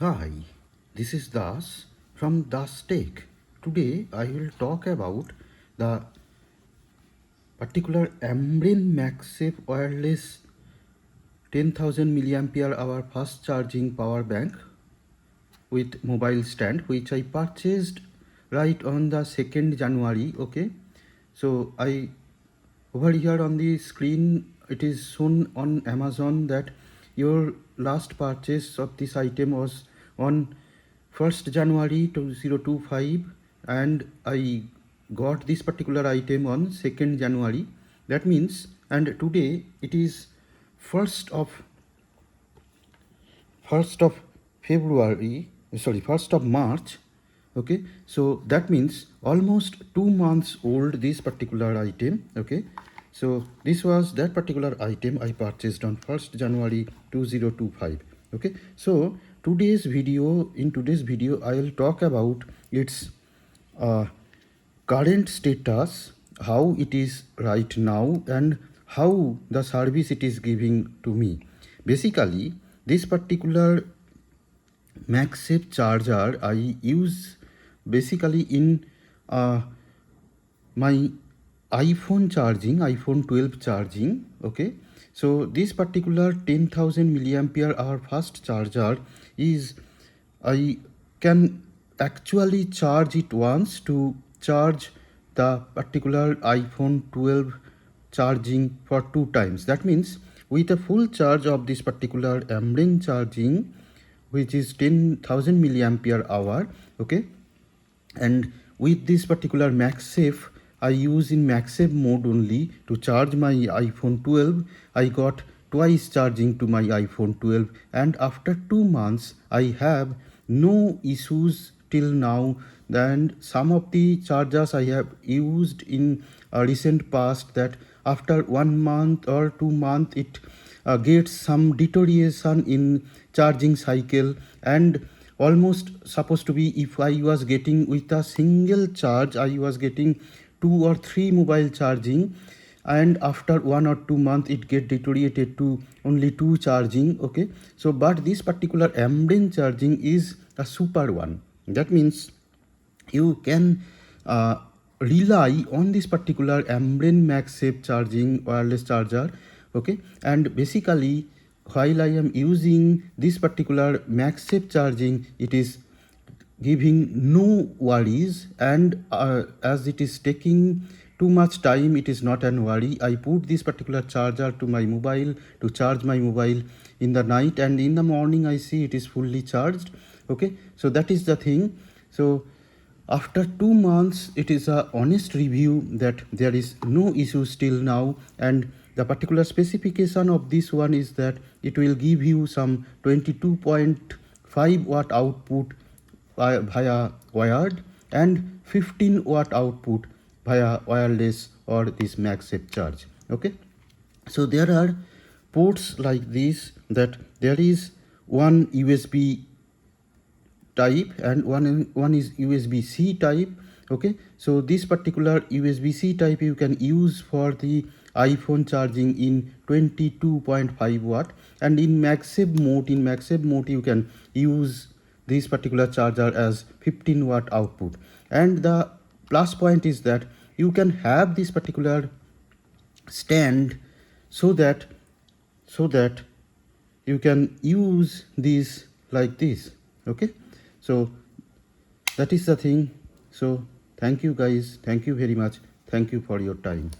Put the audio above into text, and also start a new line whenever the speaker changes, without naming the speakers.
Hi, this is Das from Das Tech. Today I will talk about the particular Ambrane MagSafe wireless 10,000 milliampere hour fast charging power bank with mobile stand, which I purchased right on the 2nd January. Okay, so I over here on the screen it is shown on Amazon that your last purchase of this item was on 1st January 2025, and I got this particular item on 2nd January. That means, and today it is 1st of 1st of February, sorry, 1st of March. Okay, so that means almost 2 months old this particular item. Okay, so this was that particular item I purchased on 1st January 2025. Okay, so in today's video I will talk about its uh, current status, how it is right now, and how the service it is giving to me. Basically, this particular MagSafe charger I use basically in uh, my iPhone 12 charging. Okay, so this particular 10,000 milliampere hour fast charger is, I can actually charge it once to charge the particular iPhone 12 charging for 2 times. That means with a full charge of this particular Ambrane charging, which is 10,000 milliampere hour. Okay, and with this particular MagSafe, I use in MagSafe mode only to charge my iPhone 12. I got twice charging to my iPhone 12, and after 2 months I have no issues till now. Then some of the chargers I have used in a recent past, that after 1 month or 2 months it gets some deterioration in charging cycle, and almost supposed to be, if I was getting with a single charge, I was getting 2 or 3 mobile charging, and after 1 or 2 months it get deteriorated to only 2 charging. Okay, so but this particular Ambrane charging is a super one. That means you can rely on this particular Ambrane MagSafe charging wireless charger. Okay, and basically while I am using this particular MagSafe charging, it is giving no worries, and as it is taking too much time, it is not an worry. I put this particular charger to my mobile to charge my mobile in the night, and in the morning I see it is fully charged. Okay, so that is the thing. So after 2 months, it is a honest review that there is no issue still now, and the particular specification of this one is that it will give you some 22.5 watt output via wired, and 15 watt output via wireless or this MagSafe charge. Okay, so there are ports like this, that there is one USB type and one is USB-C type. Okay, so this particular USB-C type you can use for the iPhone charging in 22.5 watt, and in MagSafe mode you can use this particular charger as 15 watt output. And the plus point is that you can have this particular stand so that you can use these like this. Okay, so that is the thing. So thank you guys, thank you very much, thank you for your time.